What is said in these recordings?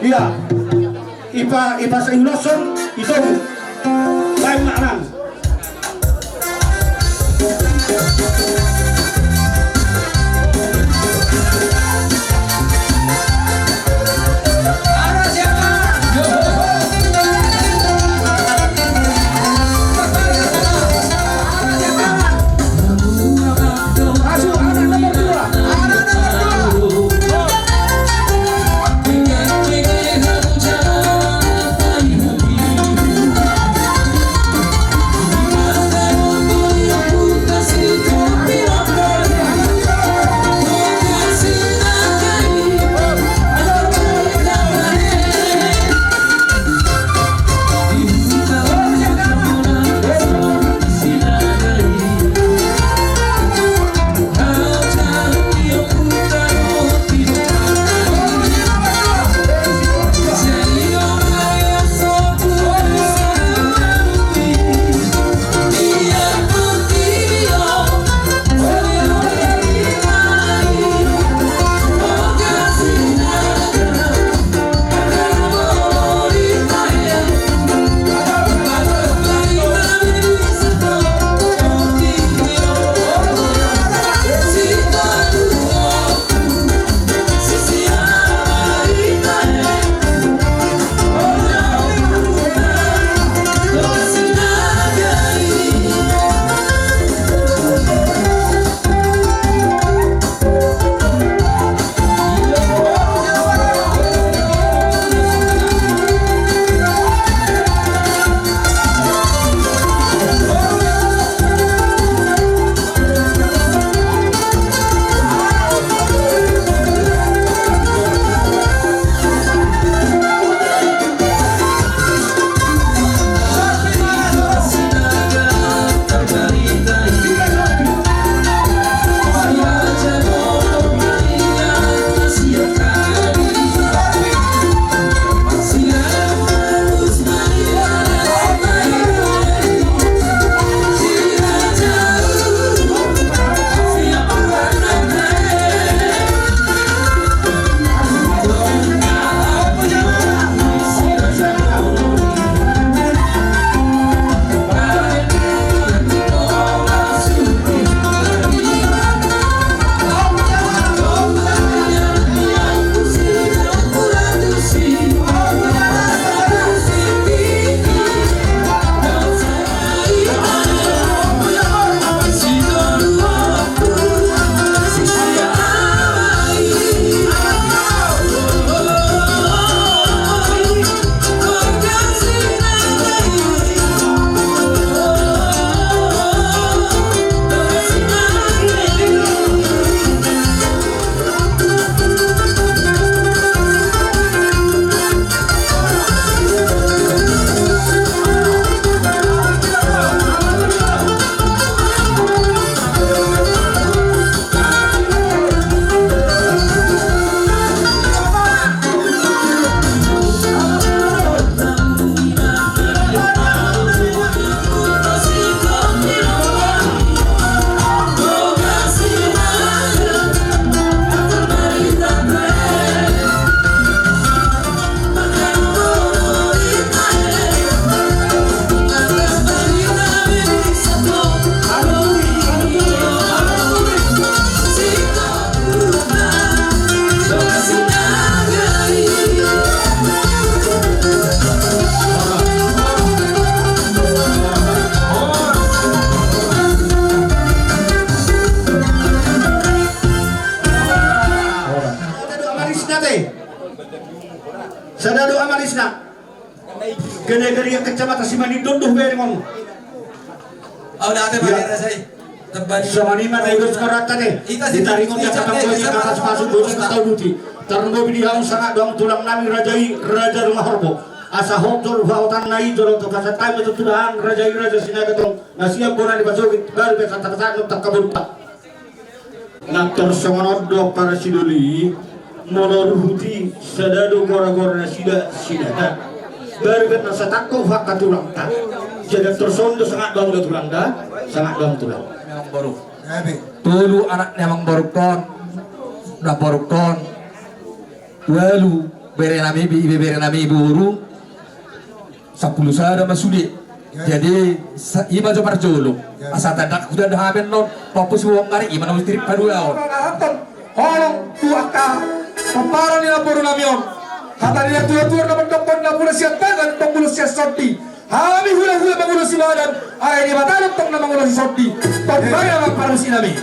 Iya. Ipa sa iloson ito. Baik maknang. Sadado amalisna. Gede-gede yang kecamatan Simani dunduh berengong. Oh, dati bagay say. Samani mana ikut sekarang tadi. Ditaringong dia kakak kuliah kakak masuk bocah atau duti. Tarunggo bidihang sangat dong tulang nami raja rumah horbo. Asa hoktor bautan nai jorong to kasa time itu tulang raja sinaga tong nasiap bona di basuki baru ke kata-kata tak kabur pak. Naktor samanodok para sidoli. Monoruhuti sadado gora-gora sida berget nasa takko fakka tulang ta jadi tersondo sangat bang tulang da sangat bang tulang memang baru tulu anak memang baru kon udah baru kon lalu berenami ibu berenami ibu uru 10 sada masudi. Jadi ima jo parjolo. Asa tadak sudah dah haben non popus wong kari ima no strip padua on. Holong tuaka paparan nila puro namion. Hata nila tua-tua naman doktor na pula siya tagan panggulo siya sorti. Hami hula-hula mangulo si Madan. Ay di matalok tong na mangulo si sorti. Pagbaya magparusin namin.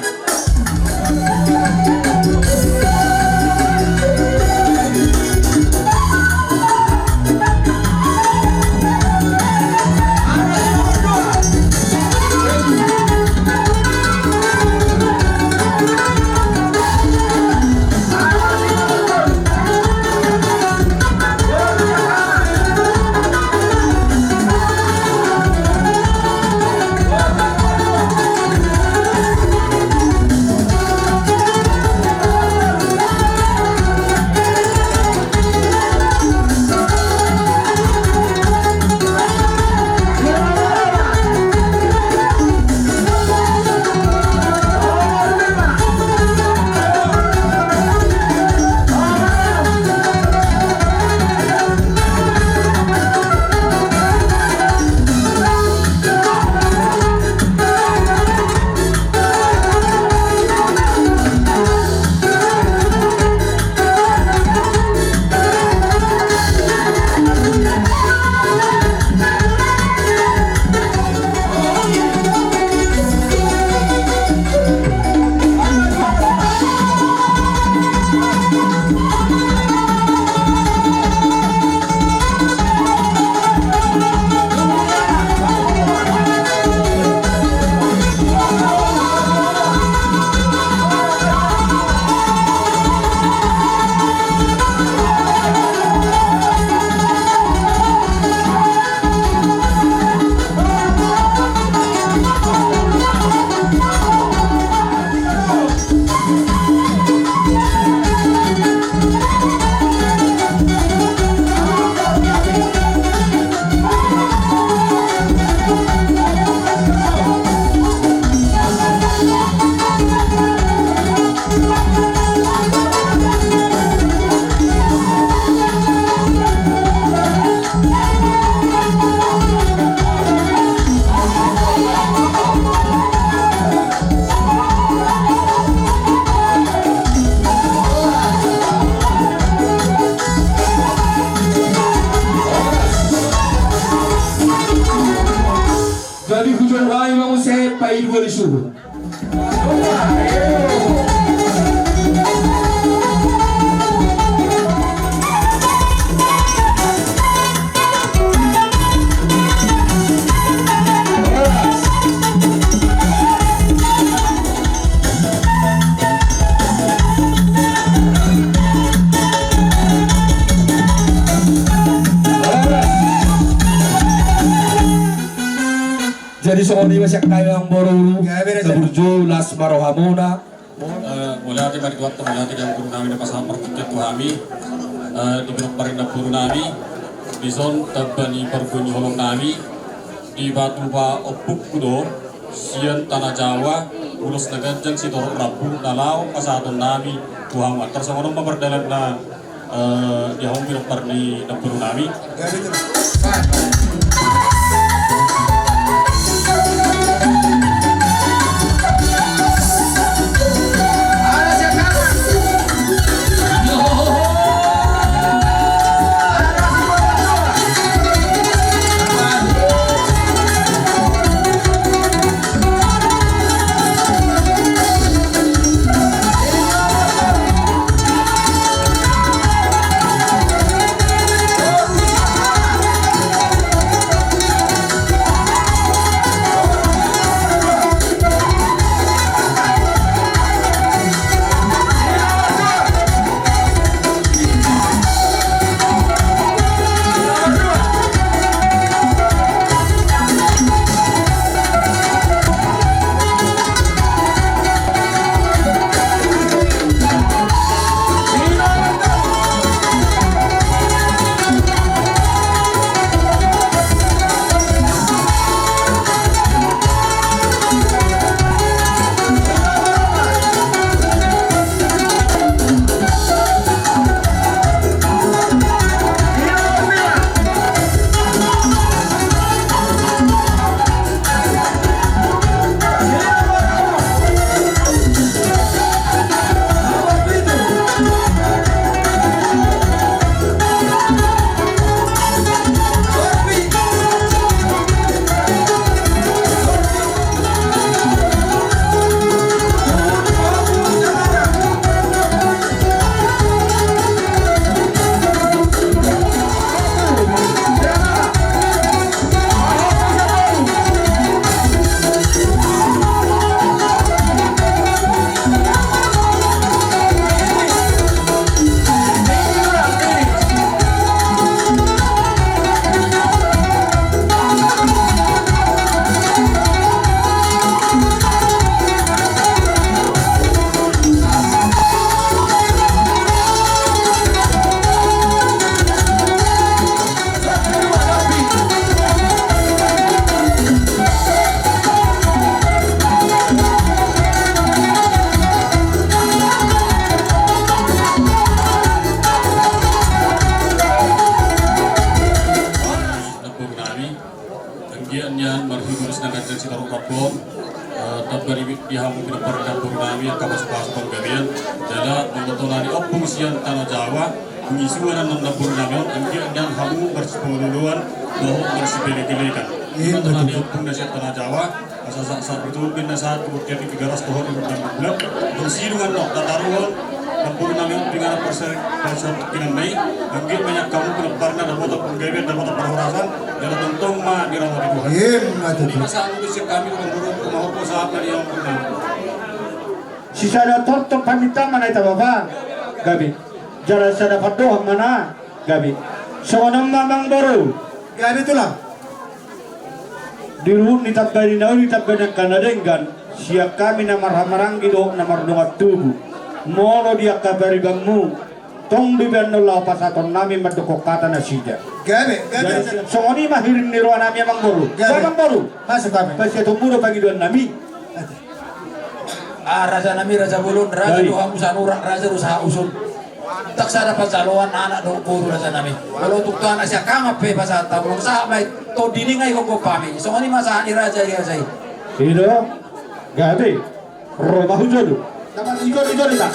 Jadi hujan rai mau saya pai dua di suhu. Jadi soal ini masih kaya yang baru terburjo las marohamona. Mulai hati balik waktu mulai hati yang guru nami dapat sampar tiket tuhami di benok parinda guru nami di zon tabani pergunyi holong nami di batu pa opuk kudo sian tanah Jawa ulus negajang si torok rabu dalau pasatun nami tuhamat tersama orang memperdalam na di hong benok parinda guru nami. tabbari bihamu pinaparikan purnami kapas pasu penggabian jala mengetolani opung sian tanah Jawa mengisuan nanda purnami angkir dan hamu bersepuluhan bahwa bersepele-pelekan mengetolani opung nasihat tanah Jawa saat itu pindah saat kemudian di garas pohon dan bulat bersirungan nok tataruan dan purnami dengan persen kinan mai angkir banyak kamu penebarna dan motor penggabian dan motor perhorasan jala tentong ma dirawat Tuhan lima saat itu kami menurut kemauan saat yang purnami Sisa ada tonton pamita mana itu bapak? Gabi. Jalan sana doang mana? Gabi. Seorang mamang baru. Gabi itulah. Di rumah ditabgani nau ditabgani kanadengan. Siap kami namar gitu namar dongat tubuh. Moro dia kabari gamu. Tong bibian nolak pasaton nami merdukok kata nasida. Gabi. Seorang mahirin niruan nami mamang baru. Mamang baru. Masuk kami. Pasti tumbuh pagi doan nami. Raja nami Raja Bulun, Raja Doha Musanura, Raja Rusaha Usun. Tak sada pasaluan anak do puru Raja nami. Kalau untuk tuan asya kama pe pasal tabung sahabat to diningai kok pami. So ani masa ani Raja ya saya. Tidak. Gabi. Rumah hujan. Dapat ikut tak?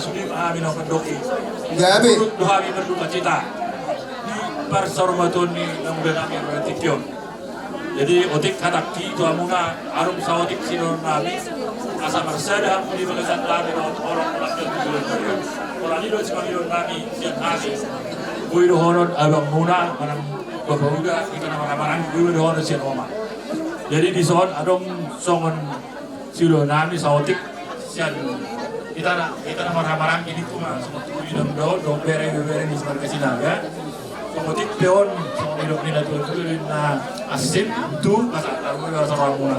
Masudi amin ang pandoki. Gabi. Turut kami berduka cita di persorbatun ni namudah kami bertikyon. Jadi otik kadaki itu amuna arum saotik sinon nabi asa marsada di bagasan nabi orang melakir di bulan Maryam. Orang itu sebagai nabi siang hari. Buido horon abang muna manang babahuga kita nama marang buido horon siang oma. Jadi di son adong songon sido nabi saotik siang kita nama marang ini cuma seperti bidang do bere di sebagai sinaga. Kemudian peon hidup ni tulen na asin tu masa tamu bahasa orang muna.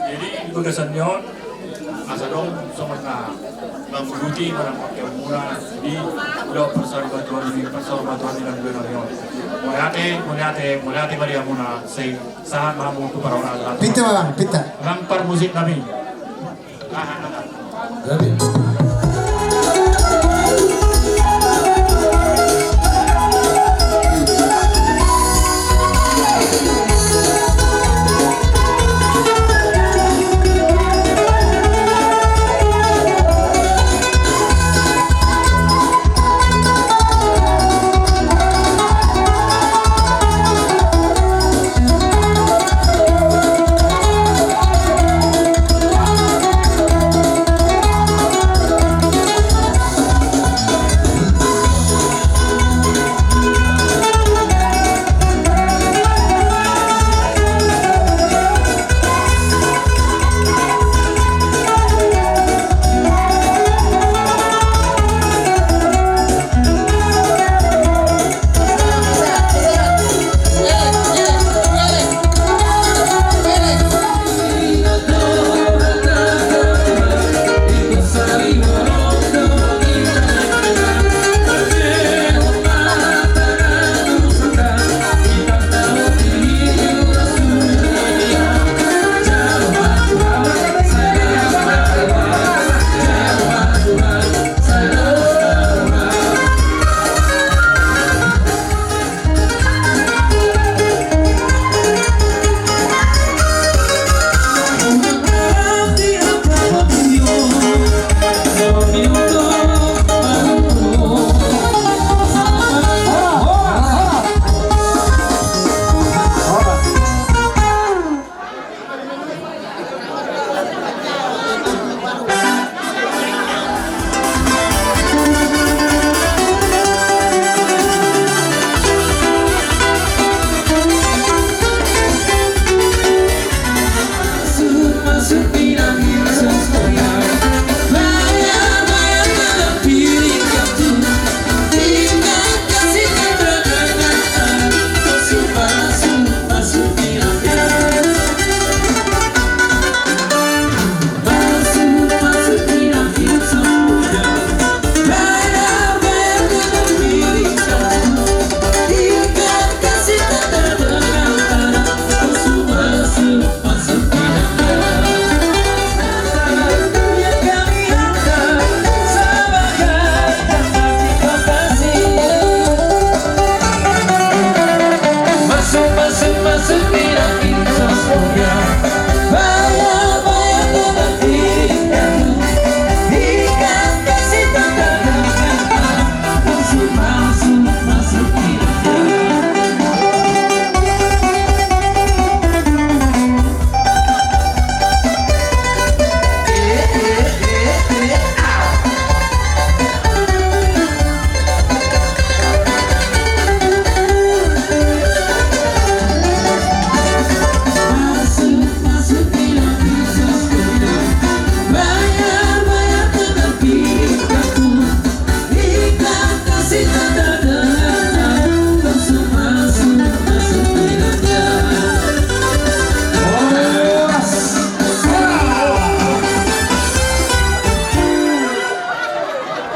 Jadi di bagasan nyon asa dong somot na bangguti barang pakai muna di do persorbatuan di dalam bulan nyon. Mulyate Maria muna say sahan mamu tu para orang. Pinta bang, pinta. Ngampar musik kami.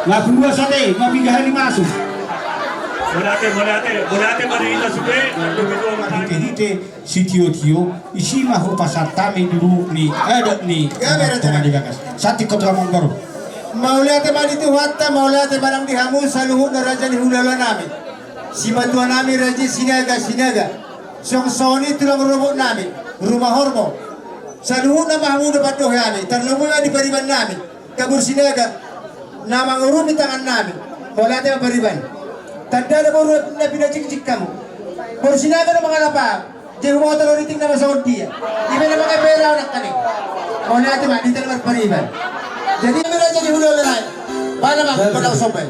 Lagu dua sate, ngopi gahani masuk. Bolate marita sube, Hite si tio isi mahu pasar tami dulu ni ada ni. Jangan digagas. Sati kota Mongoro. Mauliate maditu hatta mauliate barang dihamu saluhut na raja ni hulala nami. Si batuan nami raja sinaga. Song soni tulang robot nami. Rumah hormo. Saluhut na mahmu dapat doh nami. Terlalu di pariban nami. Kabur sinaga. nama urut di tangan nabi. Wala tayo bariban. Tanda na urut na pinachik-chik kamu. Bersinaga na mga lapa. Jadi mau teroriting nama Saudi ya. Di mana pakai pera nak kali. Wala tayo di tangan bariban. Jadi kami raja di hulu lain. Bala mak pada sampai.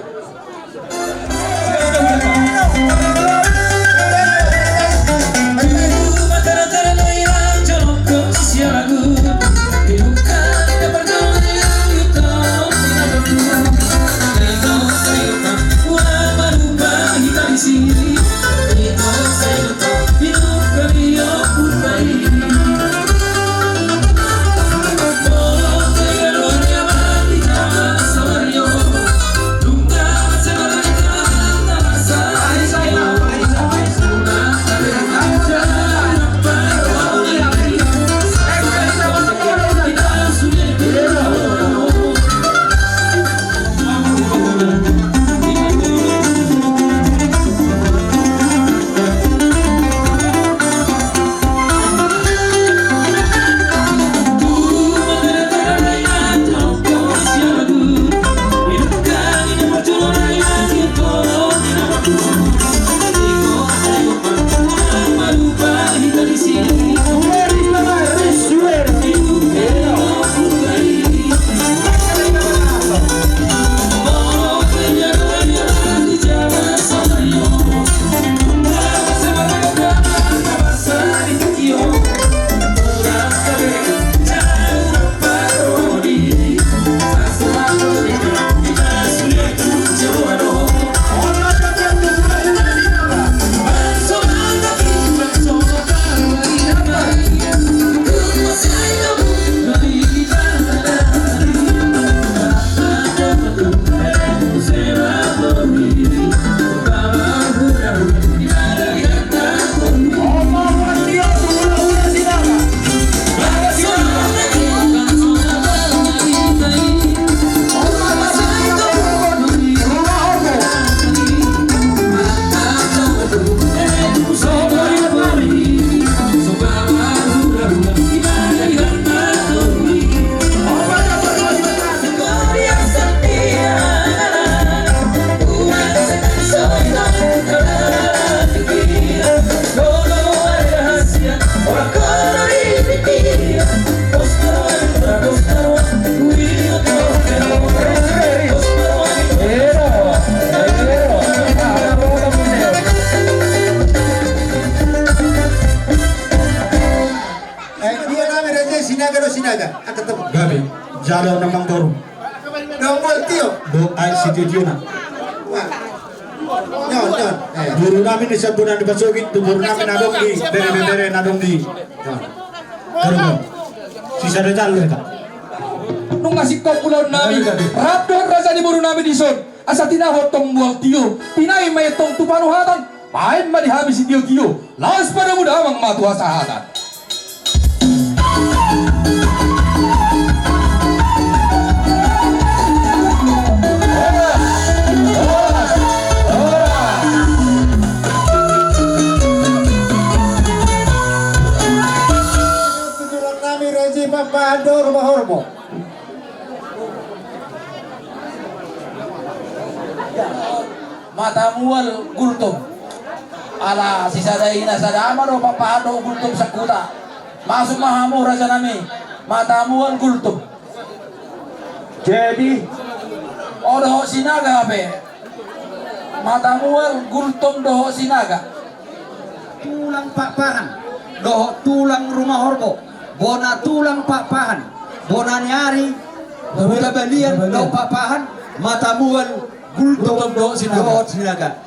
Gabi, jalo namang dorong. Nombor tio. Do ay si Tio na. Nyon. Guru namin isa bulan di Basugit, guru namin nadong di bere nadong di. Karugo. Sisa de jalo eta. Nung masih kau pulau namin, raptor rasa di buru namin dison. Asa tinahot tong buang Tio, pinay may tong tupanuhatan. Main madihabis si Tio. Laos pada muda mang matuha sahatan. Papado rumah hormo. Mata mual gultum. Ala sisadai na sadama do papado gultum sakuta. Masuk mahamu raja nami. Mata mual gultum. Jadi Doho sinaga ape. Mata mual gultum doho sinaga. tulang papahan. Doho tulang rumah hormo. Bona tulang papahan, bona nyari, bona balian, do papahan, mata mual, gultung do sinaga.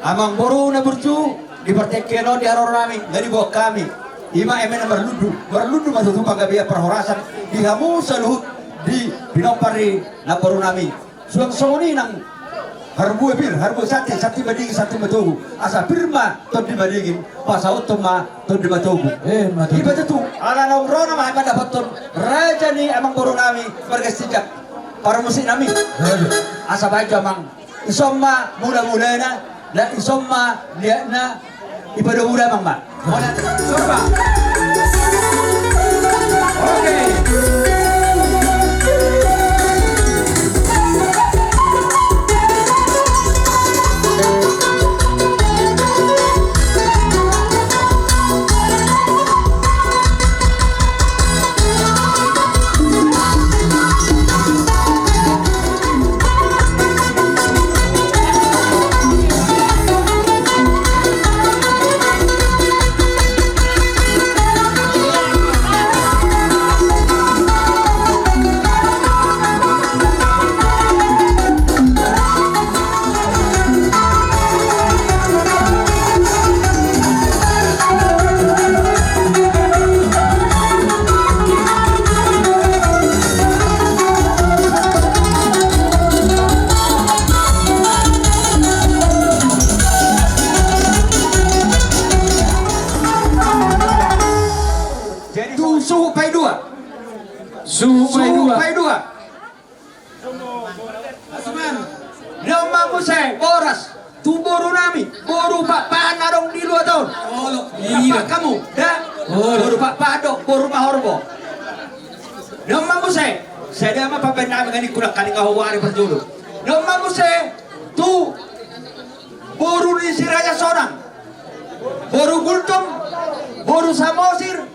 Amang boru na bercu, di pertekeno di aror rami, dari bawa kami. Ima emena berludu masuk tumpang gabiya perhorasan, di hamu saluhut, di binompari na boru nami. Suang songoni nang harbu sati badigi sati matogu asa pirma ton di badigin pasaut toma ton di matogu iba tu ala na urona ma pada dapat raja ni amang boru nami bergestijak para musik nami asa baik amang isomma mula-mulana dan isomma liana ibadah muda mang ma coba oke Supay dua. Asuman. Nama Muse Boras. Tu boru nami, boru Pak Panadong di luar tahun. Iya kamu, dah. Boru Pak Padok, boru Mahorbo. Nama Muse, saya dah apa benar dengan kurang kali kau wari berjulu. Nama Muse, tu boru di Siraja Sonang, boru Gultom, boru Samosir,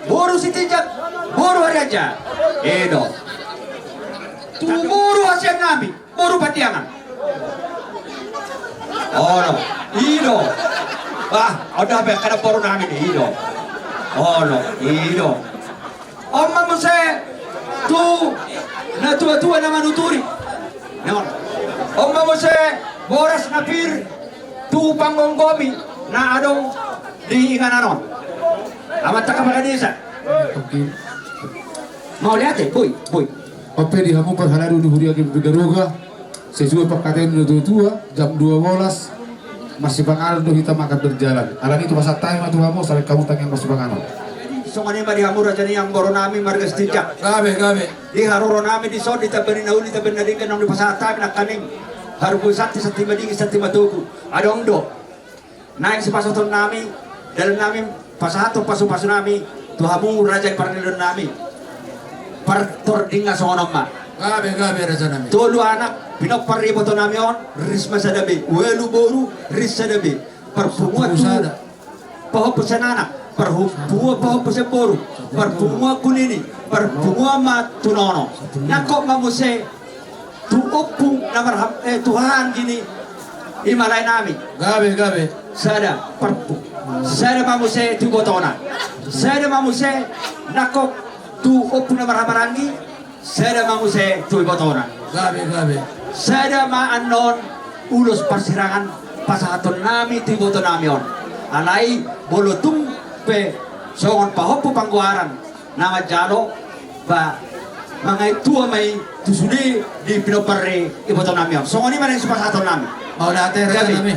boru Sitijak, boru Hariaja. Edo. Tu boru Asyam Nabi, boru Patiangan. Oh no, Ido. Ada apa kada boru nami ni Ido. Oh no, Ido. Omma Muse, tu na tua nama nuturi. Naon. Omma Muse, Boras Napir, tu panggonggomi na adong di ingananon. Amat tak kapag desa. Mau lihat boy. Ope di hamu perhalaru di huri agi bidaroga. Sesuai pakatan tua jam 12 masih Bang Aldo kita makan berjalan. Alang itu masa time atau kamu sampai kamu tanya masih Bang Aldo. Songane mari hamur aja nih yang boronami marga setijak. Gabe. Di haruronami di so di tabeni nauli tabeni nadingkan nong di pasata na kaning harubu sati bading sati matuku. Adong do. Naik sepasoton nami dalam nami pasato pasu nami tuhamu raja parnilon nami. Partor dinga songonom ma. Gabe raja nami. Tolu anak pinok pariboto nami on risma sadabi welu boru ris sadabi perpumua tu paho pesanana perpumua paho peseboru perpumua kunini perpumua matunono nakok mamuse tu opung namar Tuhan gini imalay nami Gabe. sada perpu sada mamuse tu botona sada mamuse nakok tu opung namar hamarangi sada mamuse tu botona Gabe. Sada maanon ulos persirangan pasaton nami tiboto namion alai bolotung pe songon pahopo pangguaran nama jalo ba mangai tua mai tusudi di pinopare iboto namion songoni mana pasaton nami Mau date raja nami.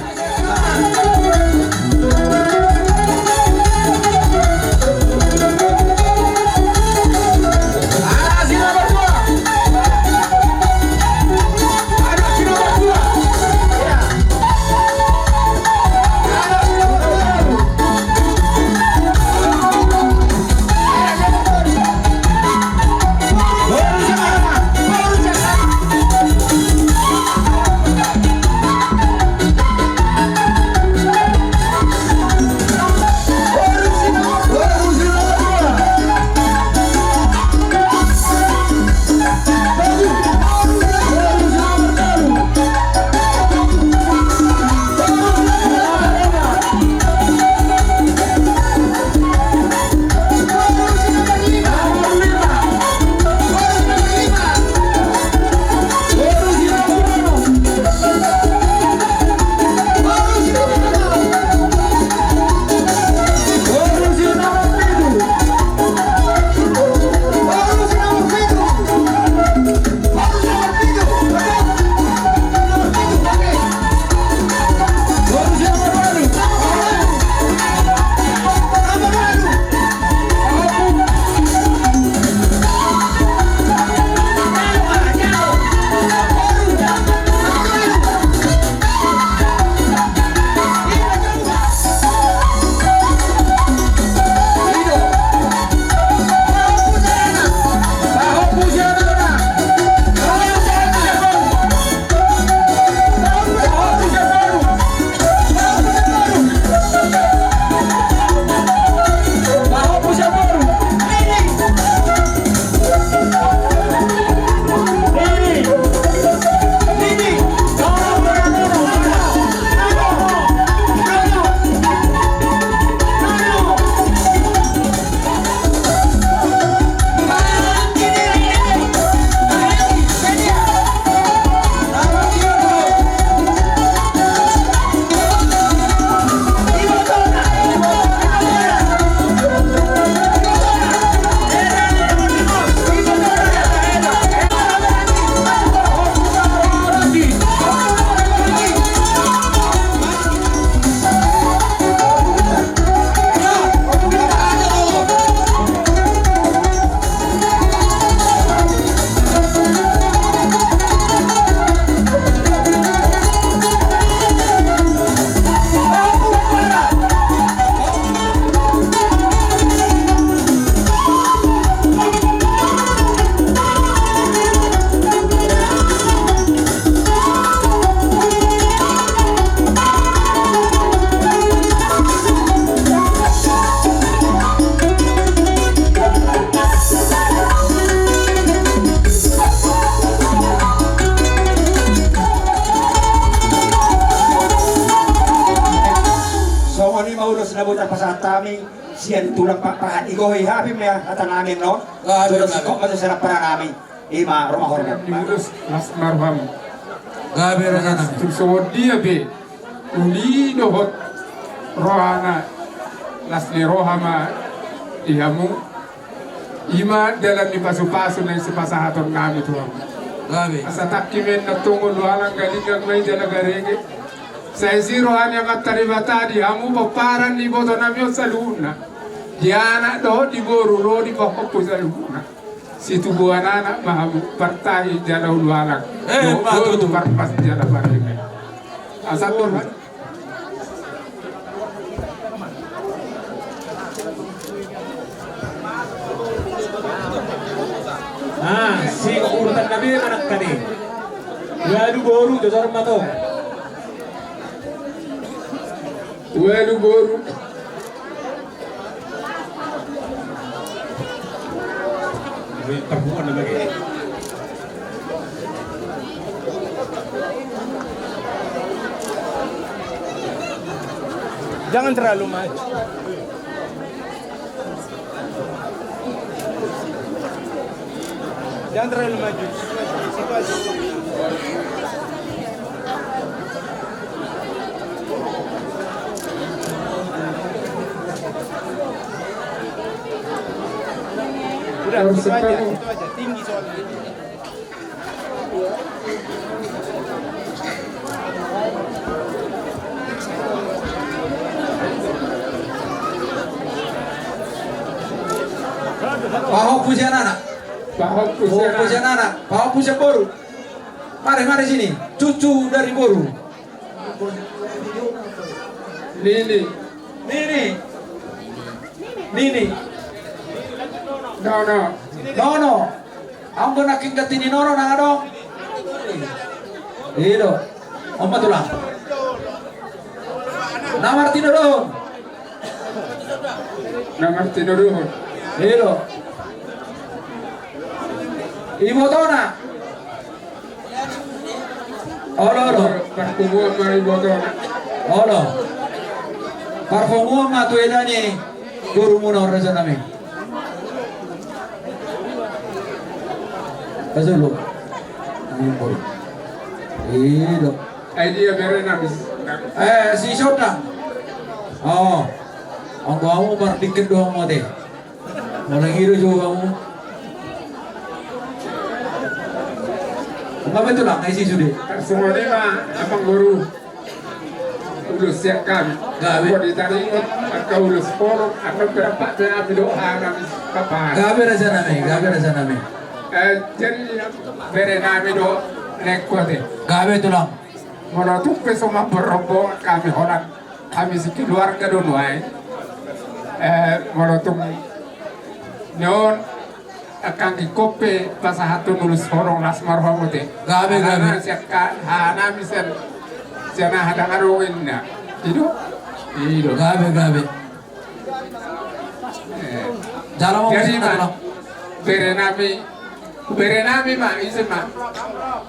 nabutan pa sa atami, siyan tulang papahan. Igoy happy mo atan namin no. Tulad si Kok masasarap para namin. Ima rumah hormat. Diurus Mas Marham. Gabi raja nami. Tursawad dia be. Uli dohot rohana. Lasli rohama ihamu. Ima dalam di pasu-pasu na sipasahaton kami tuang. Gabi. Asa takimen na tungol walang galingang may dala garege. Sa isi rohani ang kataribata di hamu paparan di boto namyo sa luna. Diana do di boru ro di pahopo sa luna. Si tubuhan anak mahamu partai jala ulwalang. Do parpas jala barenge. Asa turhan. Si urutan kami anak kani. Walu boru josor mato. Walu boru. Perbuatan lagi. Jangan terlalu maju. Jangan terlalu maju. Situ aja. Udah, situ aja. Tinggi soalnya. Pahok pujian anak. Pahok Pujian anak. Pahok pujian boru. Mari sini. Cucu dari boru. Nini. Nini. Nono. Ambon aking katini nono na dong. Ido. Ompa tulang. Namar tinodon. Namar tinuruhon. Ido. Ibu tona. Olo. Parkumuan mari boton. Olo. Parfumua matu edani guru muna raja nami. Azulu. Ido. Idea berena bis. Si Sodang. Oh. Ang kamu berdikit doang mati. Orang hero juga kamu. Apa betul lah, isi sudah. Semua ini mah abang guru ulus siap kami. Buat ditarik atau ulus forum atau berapa saya doa kami kapan. Gabe raja nami. Jadi bere nami do rekote. Gabe tulang. Mana tuh pesoma berrombongan kami Holland. Kami si keluarga donuai. Mana tuh nyon akan dikope pasahatu nulis horong lasmar homote. Gabe. Siapa hana misal siapa hadang arungin na. Ido. Gabe. Jalan mau Jadi kita mah tulang. bere nami mah isin mah.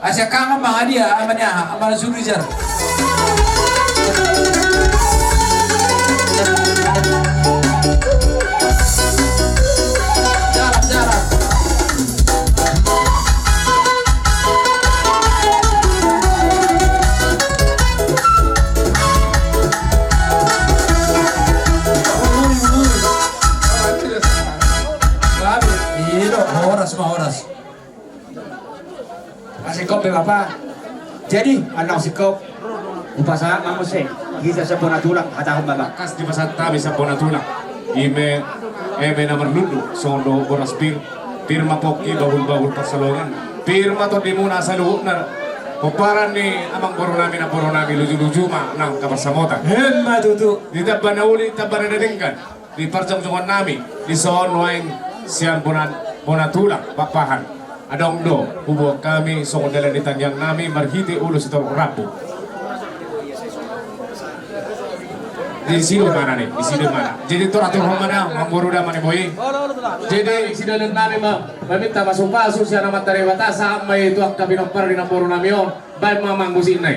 Asyik kangen bang dia amannya aman Surijar. Jalan. Horas. Masih kop Bapak. Jadi anak si kop upasa mamuse kita sa tulang hatahon Bapak. Kas di pasata bisa bona tulang. Ime nomor lulu sondo boras pirma poki bahul persalongan. Pirma to di muna sa luhuk na paparan ni amang boro namin luju-luju ma nang kapasamotan. Hemma tutu. Di tabana uli tabana nadingkan. Di parjong-jongan nami di soon waing siyan bona tulang papahan. Adong do kubo kami song dalan di tangyang nami marhiti ulo sa rapo. Di sino mana nih? Di sino mana? Jadi to atur mana? Mamburu da mana boy? Jadi sidalan namin maminta masuk siya naman dari batasa may itu ang kabinopar di Nampuro namin baik mamang busin na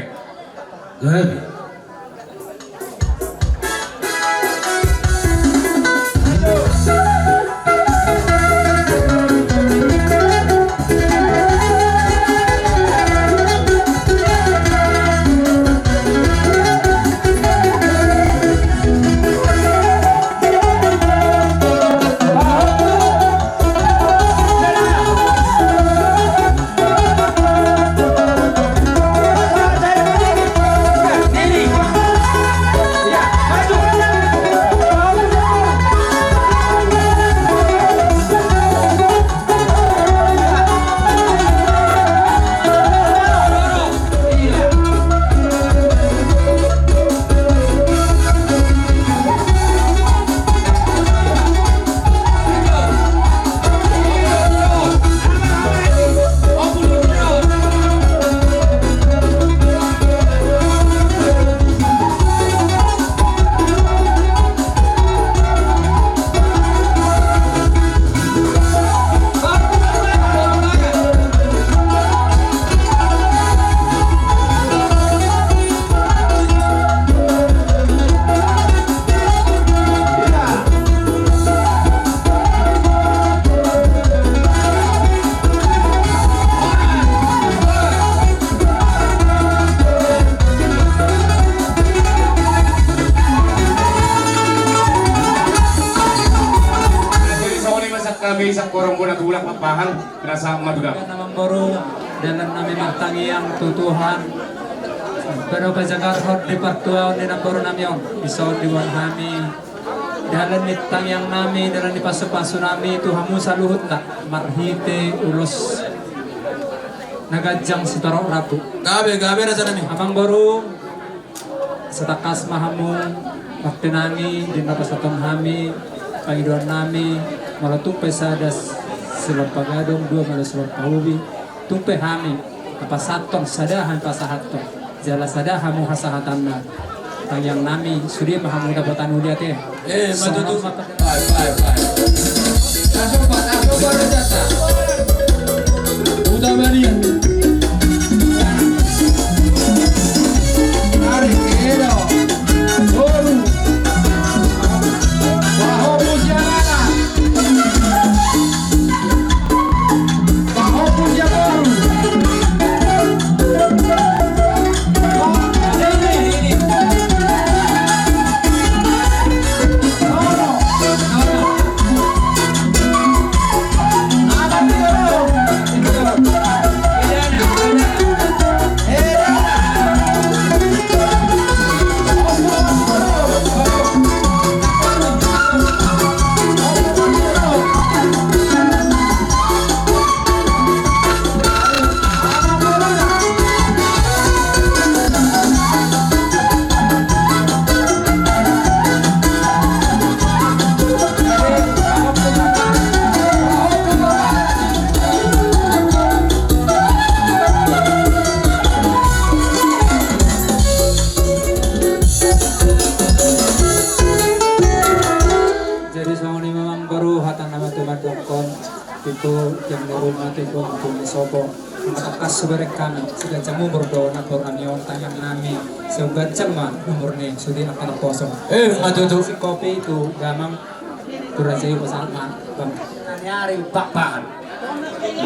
bagay isang korong muna tulak mapahan nasa madugam. Namang baru dalam nami matangi yang tutuhan. Pero kajagarhod di partua ni namboro namion iso diwan kami. Dalam nitang yang nami dalam di paso-paso nami itu hamu sa luhut na marhite ulos nagajang si Tarok Rabu. Gabe rasa nami. Amang baru setakas mahamu waktu nami di napasaton kami pangidon nami malah tumpe sadas silong pagadong dua malah silong pahubi tumpe kami napasaton sadahan pasahaton jala sadahamu hasahatanna tayang nami suri mahamu dapatan uliat ya Matutu. Bye. Aku baru datang. Udah Maria. Ari Edo. Boru. Baho Pujiana. Baho Pujiana. itu yang rumah itu untuk sopo makakas sebarek kami sudah jamu berdoa nakor anion tayang nami sebagai cema umurnya sudah akan kosong Matutu. si kopi itu gamang durasi bersama bang Nyari papan.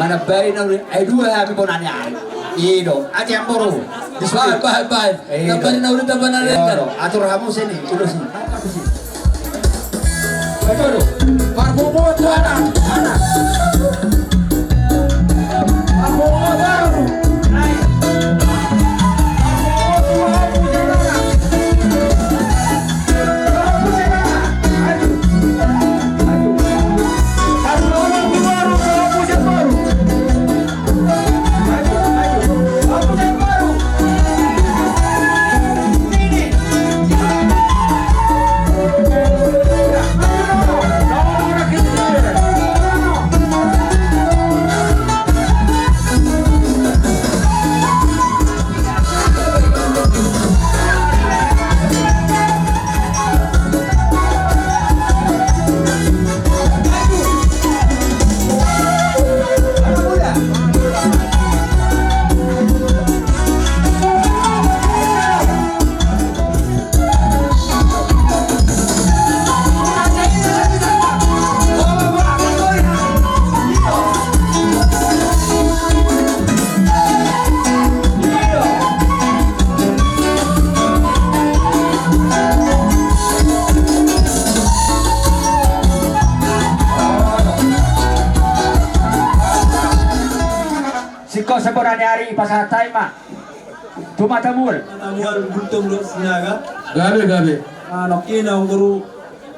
Mana bayi na dua kami pun nyari. Ido, aja yang baru. Bye. Tapan na ulit tapan na rin. Atur kamu sini, udah sini. Betul. Marbomo itu anak. Marbomo baru. Naik. Siko sebenarnya hari pasatay ma. Tumatamul. Tamual buntung lo sinaga. Gabe. Nakina ang guru.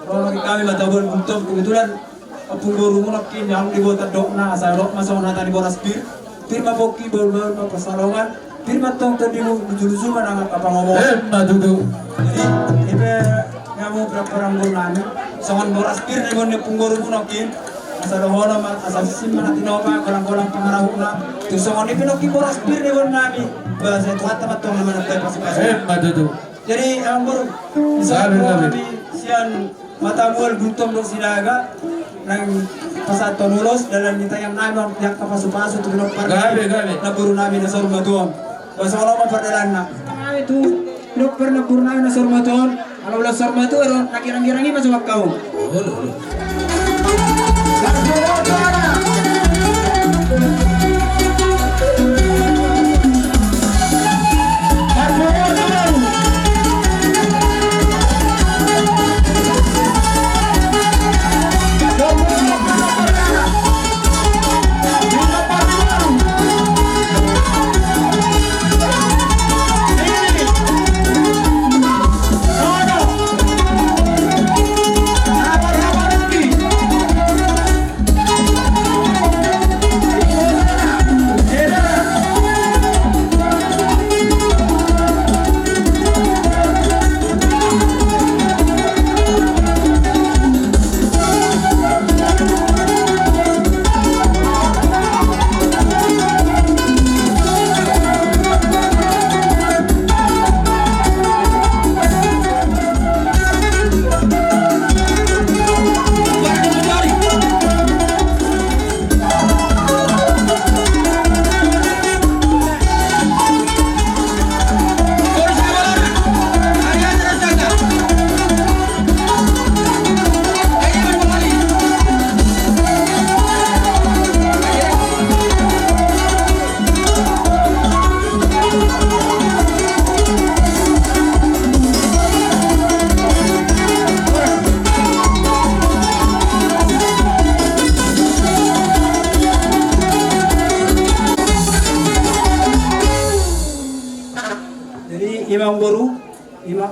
Kalau kami matabul buntung kebetulan apung guru mo nakin yang dibuat dok na sa dok masang nata di boras bir. Firma boki bol pasalongan. Firma tong tadi mo julusuman ang apa ngomong. Matutu. Jadi ibe ngamu berapa orang guru nami. Sangan boras bir ni mo ni pungguru mo nakin. Asa dohono asa sim mana tinova kolang-kolang pangarahuna. Tusongon ni pinoki boras bir ni mo nami. Bahasa itu hatta matong naman ang pas-pas. Matutu. Jadi ang baru bisa kami sian matamual buntung do sinaga nang pasato nulos dalam kita yang nabi yang kapasu-pasu tu binok Gabe. na buru namin na sorma tuon. Basta wala pa perdalan na. Kami tu binok per na buru namin na sorma tuon. Kalau ulah sorma tu ero nakirang-kirangi masuk kau.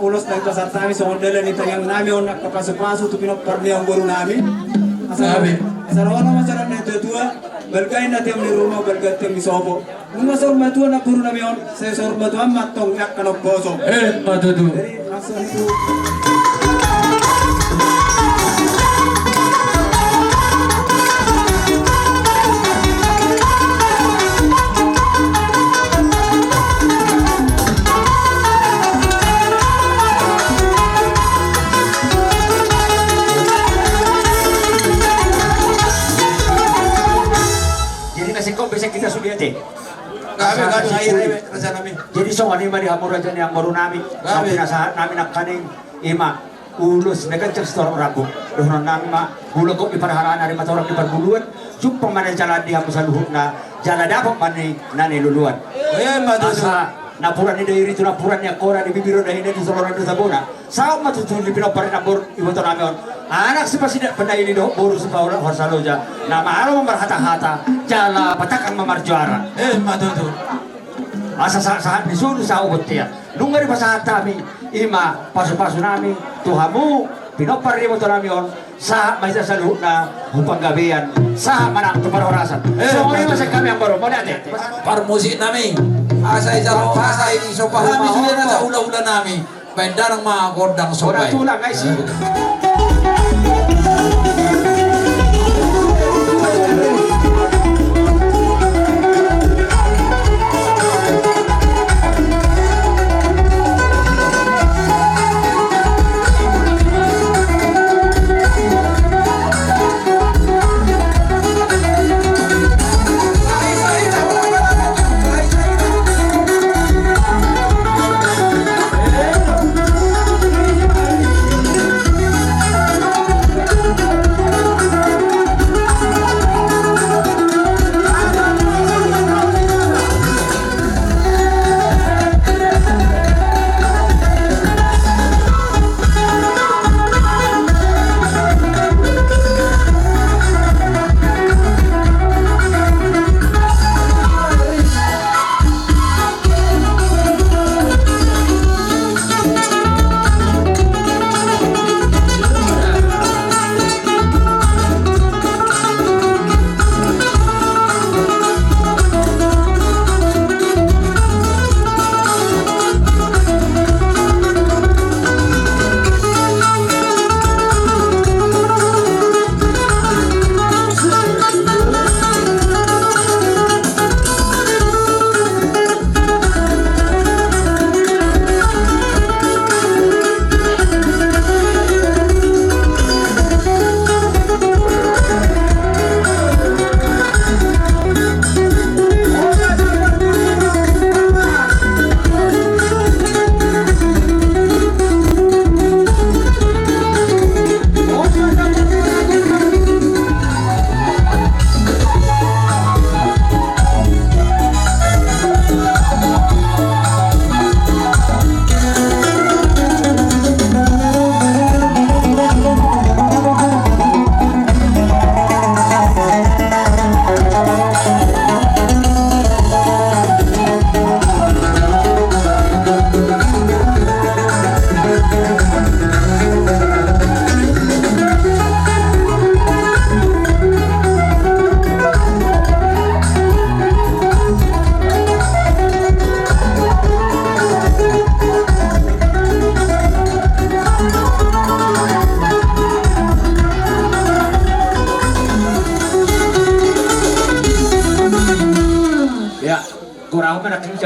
ulos na ito sa tami sa ondela ni tayang nami on nakapasok-pasok tu pinagparni ang guru namin. Asarawan naman sa namin ito balkain natin ni rumah balkat yang disobo. Nung masuk matuan na guru namin on sa sor matuan matong yak kanok boso. Matutu. Jadi langsung itu bisa kita suliati. Kami kan saya rasa kami. Jadi songan ima di hamur aja yang baru nami. Sampai nasa nami nak kaning ima ulus mereka cekstor ragu. Dohon nami ma bulu kok iparharaan dari mata orang iparguluan. Jumpa mana jalan di hamur saluhut na jalan dapat mani nani luluan. Asa napuran ni dari itu napuran yang kora di bibiro dah ini di seluruh desa bona. Sama tu di pinopar nabur ibu tu nami on. Anak si pasti benda ini doh boru sepaula horsaloja. Nama alo memerhata-hata jala patakan memarjuara. Matutu. Asa saat disuruh sa ubot tiya. Nung ngari pasahat kami ima pasu-pasu nami tuhamu pinopar ibu tu nami on sa may sasaluhut na hupang gabian sa manang tumarorasan. So ngayon masih kami ang baru. Mau lihat Parmusik nami. Asa ijaro asa ini sopa huma hona sa ula-ula nami. Benda ng mga kordang Orang sopay. tulang guys.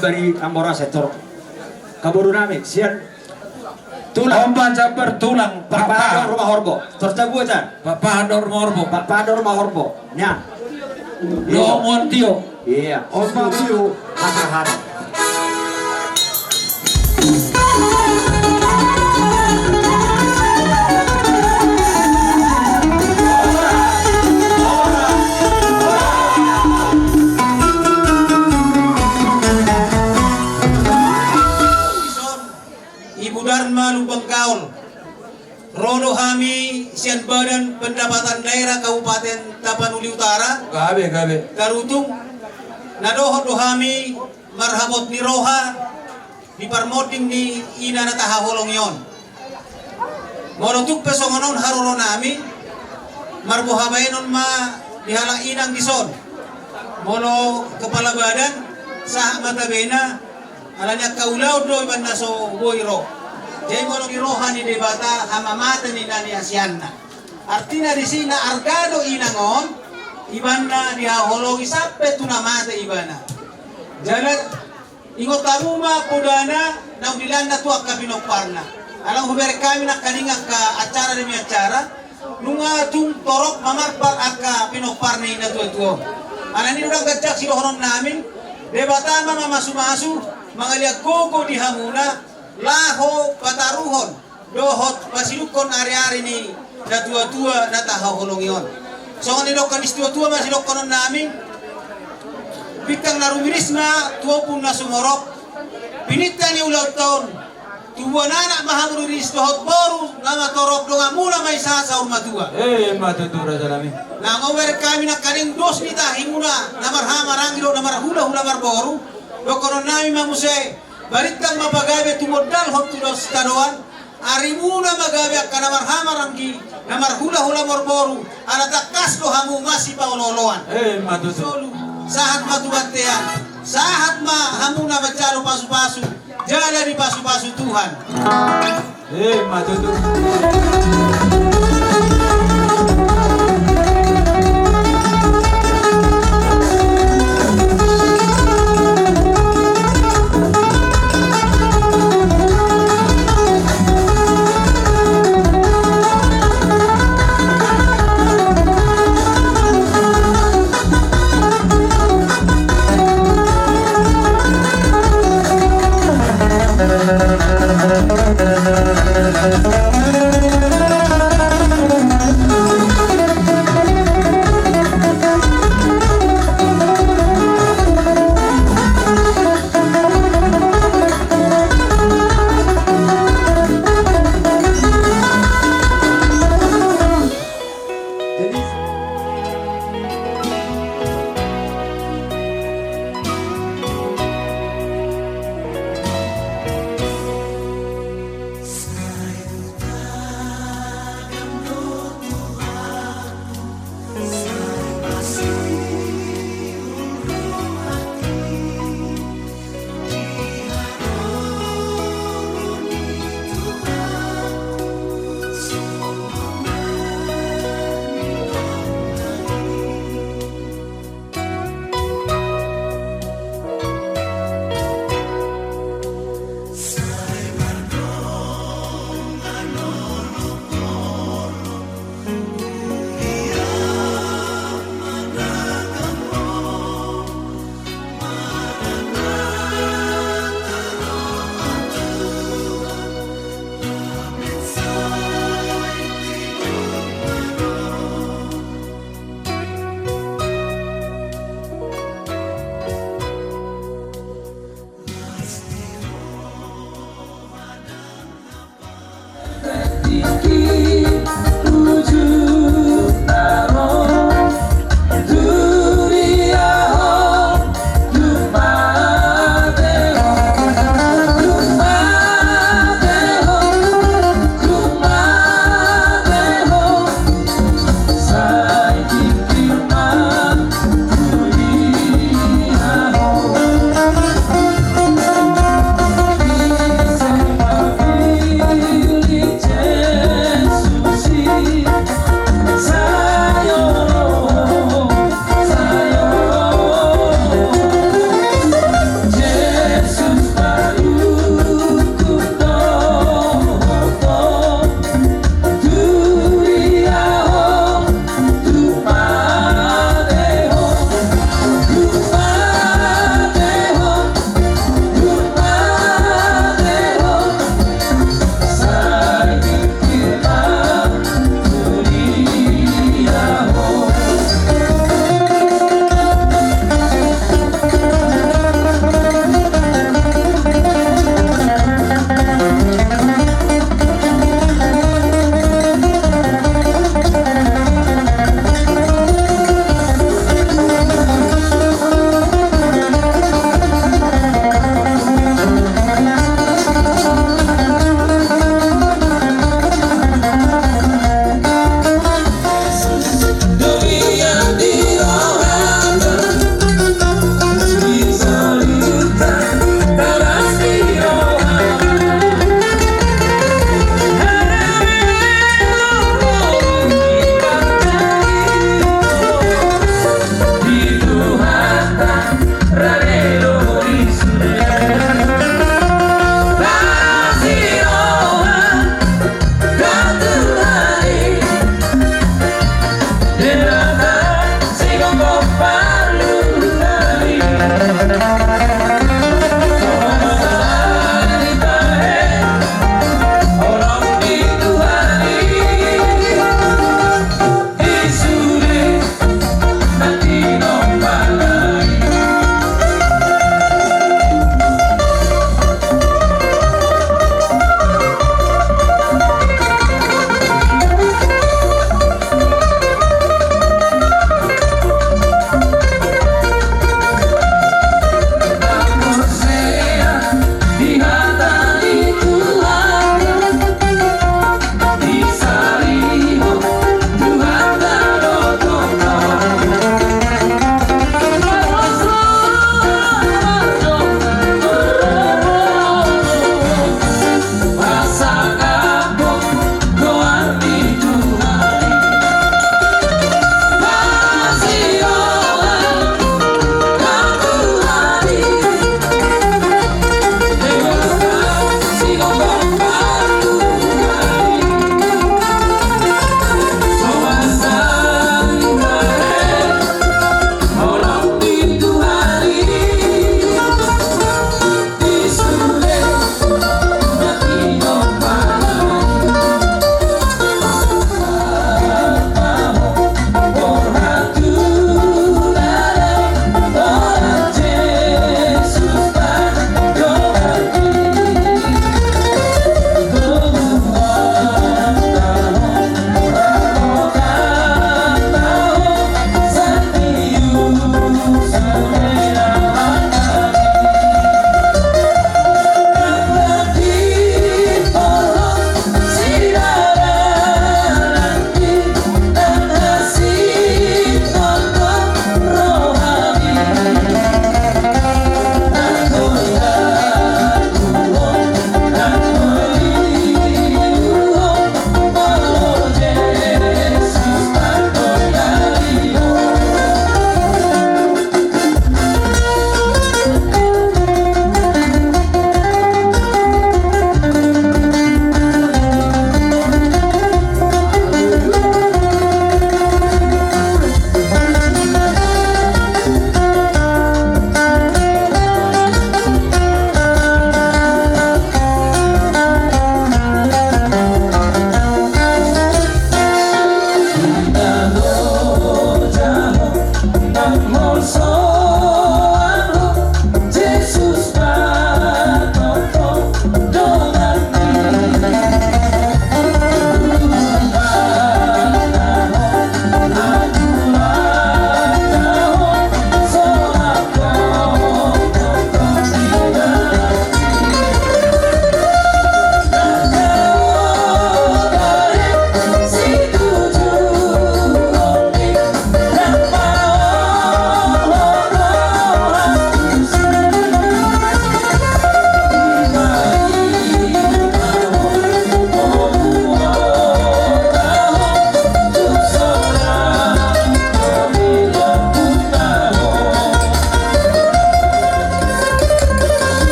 Dari Ambora sektor kaburu nami sian tulang omban jambar tulang papa rumah horbo tercabu aja Papa rumah horbo nya Longon tio. iya omba tio hahaha Dharma Lubang Kaul Rono Hami Sian Badan Pendapatan Daerah Kabupaten Tapanuli Utara Gabe Karutung Nadohot Dohami Marhabot Niroha di parmoding ni ina na tahaholong yon. Molotuk pesongonon haruron nami marbuhabaynon ma dihalang inang dison. Molo kepala badan sah matabena alanya kaulaw do iban naso boiro. Jadi molo dirohani debata hamamata ni nani asianna. Artinya di sini argado inangon ibana dihaholongi sampai tunamata ibana. Jalan ingot taruma podana nang dilanda tuak kabinokparna. Alang huber kami nak kaninga ka acara demi acara nunga tung torok mamarpar aka pinokparna ina tuo. Alang ini udah gajak si horon namin debata mama masu-masu mangaliak koko di hamuna laho pataruhon dohot pasilukon ari-ari ni na tua-tua na tahaholongion. So ni dokon tua-tua masih dokonon namin bintang narumirisma tua pun na sumorok pinitan ni ulang tahun tuwa nana mahamuris dohot boru nama torok donga mula may sasa urmatua Matutura salami. na ngower kami na kaning dos nita himuna namar hamarangilo namar hula-hula marboru dokonon namin mamuse balitang mapagabe tumodal hot tulos tadoan arimuna magabe kanamar hamaranggi namar hula-hula marboru anatakas do hamu masih paololoan Matutura. sahat matubatean sahat ma hamuna bacaro pasu-pasu jalan di pasu-pasu Tuhan Matutura.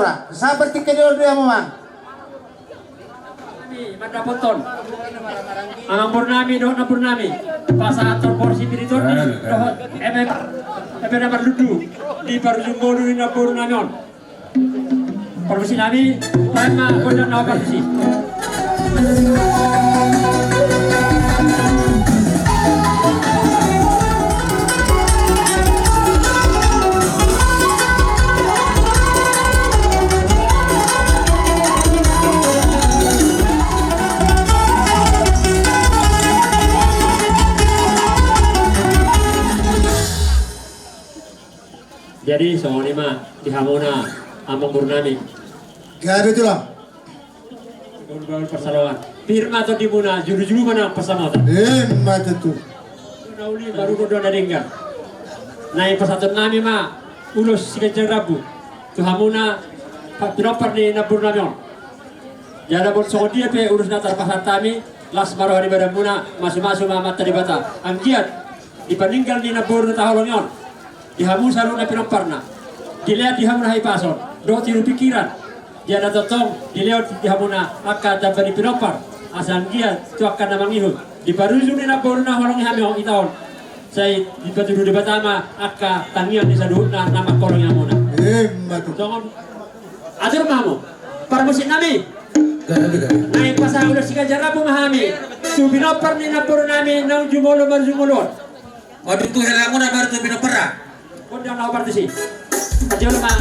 ora. Seperti kedua dia memang. Mandapoton. Ang Purnami doon na Purnami. Pasator porsi dito ni doon. Ebe na marludu. Di parjunggono ni na Purnami on. Permisi nami, time kodan na permisi. Jadi soal ini mah di Hamona Amang Purnami. Gabe itu lah. Gol persalawat. Firma atau di Muna juru-juru mana persamatan. Mata tu. Nauli baru kodon ada enggak. Naik persatuan nami mah ulus sikajang Rabu. Tu Hamona pinopar ni na Purnami on. Jada bot soal dia pe urus natar pasat kami las baru hari pada Muna masuk-masuk mamat teribata. Angkiat dibandingkan di na Purnami tahun on. Di Hamun saru na pinoparna. Dilihat di Hamun hai pason. Do tiru pikiran. Dia ada totong dilihat di Hamuna akan dapat di pinopar. Asal dia tu akan namang ihut. Di baruzu ni na Purna holong hamil itaon. Saya di batu di batama akan tangian di saduh na nama kolong Hamuna. Jangan atur mamu. Parmusin nami. Naik pasang udah sikajang Rabu mahami. Tu pinopar ni na Purnami nang jumolo barzumolon. Waduh tuh Hamuna baru tuh pinopera. Kondang lawan partisi. Aja lama.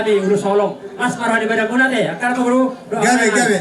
Urus solong, mas marah di badan guna deh, akar bro. Gabe.